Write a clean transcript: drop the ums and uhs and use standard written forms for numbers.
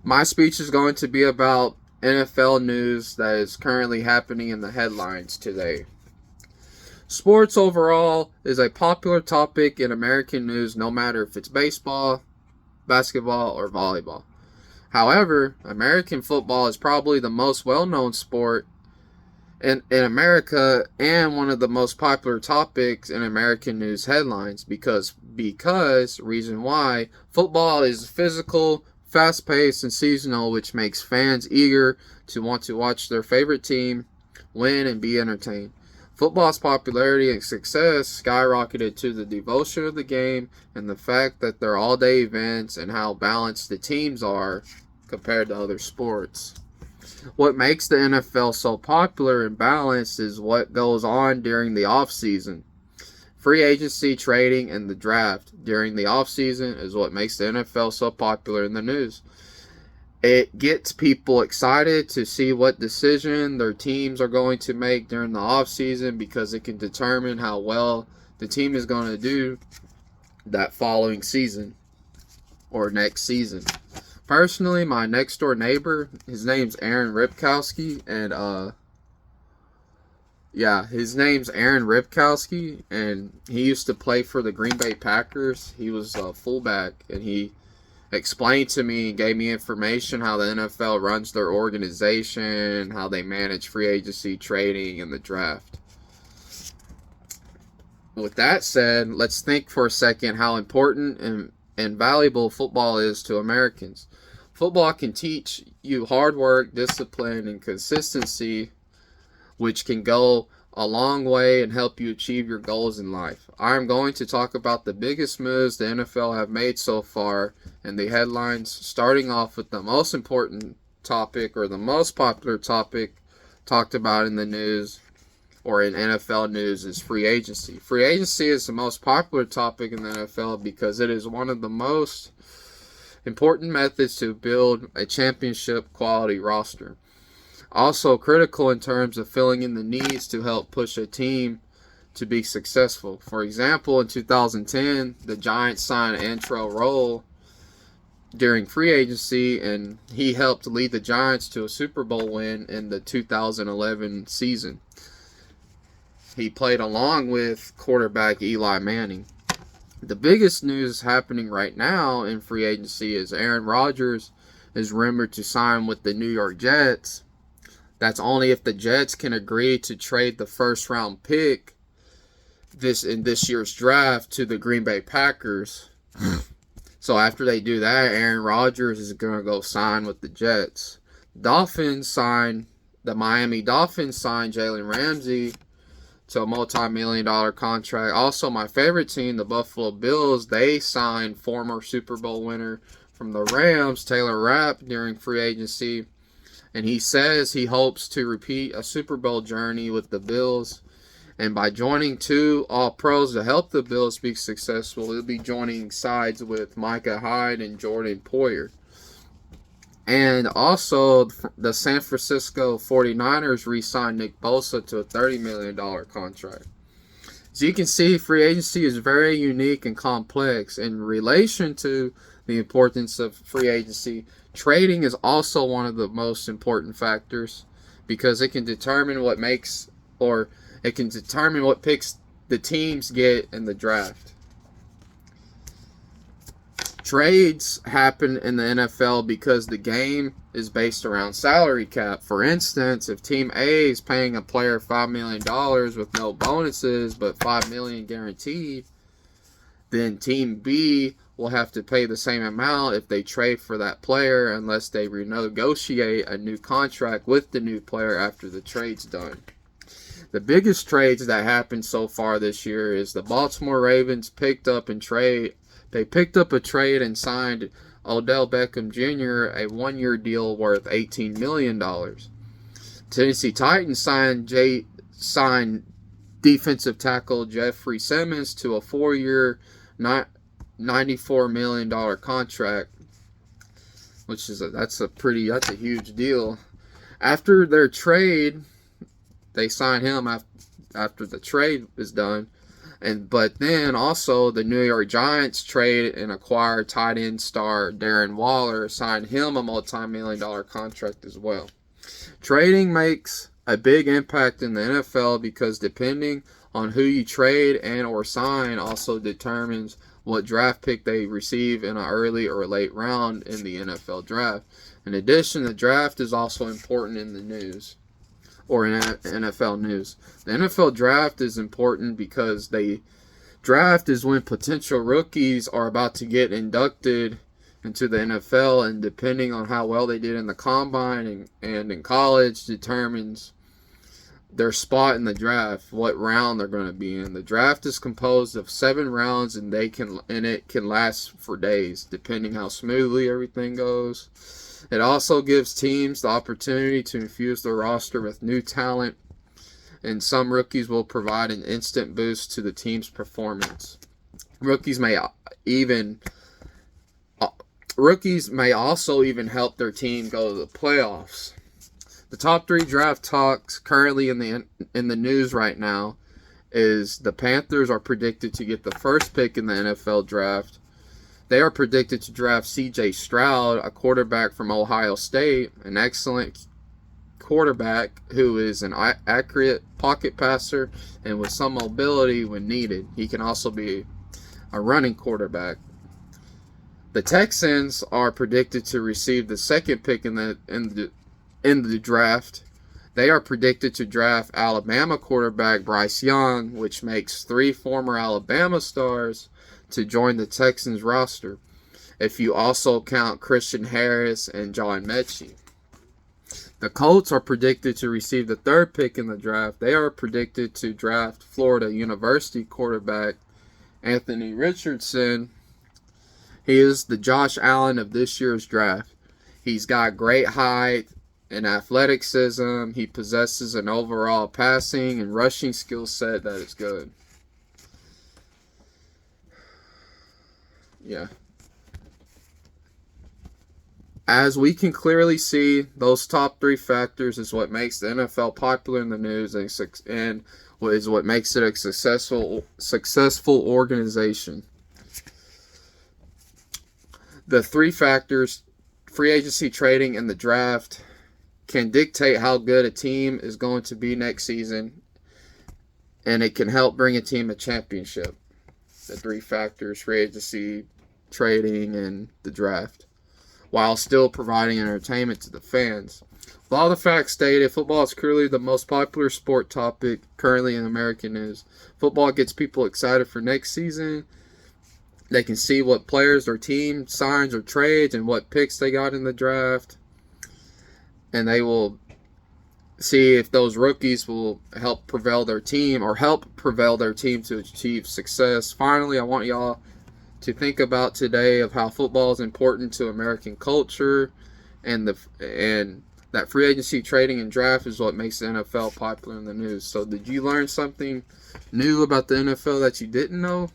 My speech is going to be about NFL news that is currently happening in the headlines today. Sports overall is a popular topic in American news no matter if it's baseball, basketball, or volleyball. However, American football is probably the most well known sport in America and one of the most popular topics in American news headlines because reason why football is physical, fast paced, and seasonal, which makes fans eager to want to watch their favorite team win and be entertained. Football's popularity and success skyrocketed to the devotion of the game and the fact that they're all day events and how balanced the teams are compared to other sports. What makes the NFL so popular and balanced is what goes on during the offseason. Free agency, trading, and the draft during the offseason is what makes the NFL so popular in the news. It gets people excited to see what decision their teams are going to make during the offseason because it can determine how well the team is going to do that following season or next season. Personally, my next door neighbor, his name's Aaron Ripkowski, and his name's Aaron Ripkowski, and he used to play for the Green Bay Packers. He was a fullback, and he explained to me and gave me information how the NFL runs their organization, how they manage free agency, trading, and the draft. With that said, let's think for a second how important and valuable football is to Americans. Football can teach you hard work, discipline, and consistency, which can go a long way and help you achieve your goals in life. I am going to talk about the biggest moves the NFL have made so far and the headlines, starting off with the most important topic or the most popular topic talked about in the news or in NFL news is free agency. Free agency is the most popular topic in the NFL because it is one of the most important methods to build a championship quality roster. Also critical in terms of filling in the needs to help push a team to be successful. For example, in 2010, the Giants signed Antrel Rolle during free agency, and he helped lead the Giants to a Super Bowl win in the 2011 season. He played along with quarterback Eli Manning. The biggest news happening right now in free agency is Aaron Rodgers is rumored to sign with the New York Jets. That's only if the Jets can agree to trade the first round pick in this year's draft to the Green Bay Packers. So after they do that, Aaron Rodgers is going to go sign with the Jets. The Miami Dolphins signed Jalen Ramsey to a multi-million-dollar contract. Also, my favorite team, the Buffalo Bills, they signed former Super Bowl winner from the Rams, Taylor Rapp, during free agency. And he says he hopes to repeat a Super Bowl journey with the Bills. And by joining two All-Pros to help the Bills be successful, he'll be joining sides with Micah Hyde and Jordan Poyer. And also, the San Francisco 49ers re-signed Nick Bosa to a $30 million contract. As you can see, free agency is very unique and complex. In relation to the importance of free agency, trading is also one of the most important factors because it can determine what picks the teams get in the draft. Trades happen in the NFL because the game is based around salary cap. For instance, if Team A is paying a player $5 million with no bonuses but $5 million guaranteed, then Team B will have to pay the same amount if they trade for that player unless they renegotiate a new contract with the new player after the trade's done. The biggest trades that happened so far this year is the Baltimore Ravens picked up a trade and signed Odell Beckham Jr. a one-year deal worth $18 million. Tennessee Titans signed defensive tackle Jeffrey Simmons to a 4-year, $94 million contract, which is that's a huge deal. After their trade, they signed him after the trade is done. But then also the New York Giants trade and acquire tight end star Darren Waller, signed him a multi-million-dollar contract as well. Trading makes a big impact in the NFL because depending on who you trade and or sign also determines what draft pick they receive in an early or late round in the NFL draft. In addition, the draft is also important in the news, or in NFL news. The NFL draft is important because the draft is when potential rookies are about to get inducted into the NFL, and depending on how well they did in the combine and in college determines their spot in the draft, what round they're going to be in. The draft is composed of 7 rounds, and it can last for days depending how smoothly everything goes. It also gives teams the opportunity to infuse their roster with new talent, and some rookies will provide an instant boost to the team's performance. Rookies may also even help their team go to the playoffs. The top 3 draft talks currently in the news right now is the Panthers are predicted to get the first pick in the NFL draft. They are predicted to draft C.J. Stroud, a quarterback from Ohio State, an excellent quarterback who is an accurate pocket passer and with some mobility when needed. He can also be a running quarterback. The Texans are predicted to receive the second pick in the draft. They are predicted to draft Alabama quarterback Bryce Young, which makes 3 former Alabama stars to join the Texans roster, if you also count Christian Harris and John Mechie. The Colts are predicted to receive the 3rd pick in the draft. They are predicted to draft Florida University quarterback Anthony Richardson. He is the Josh Allen of this year's draft. He's got great height and athleticism. He possesses an overall passing and rushing skill set that is good. Yeah. As we can clearly see, those top 3 factors is what makes the NFL popular in the news and is what makes it a successful organization. The 3 factors, free agency, trading, and the draft, can dictate how good a team is going to be next season, and it can help bring a team a championship. The 3 factors, free agency, trading, and the draft, while still providing entertainment to the fans. With all the facts stated, football is clearly the most popular sport topic currently in American news. Football gets people excited for next season. They can see what players their team signs or trades and what picks they got in the draft. And they will see if those rookies will help propel their team to achieve success. Finally, I want y'all to think about today of how football is important to American culture, and that free agency, trading, and draft is what makes the NFL popular in the news. So did you learn something new about the NFL that you didn't know?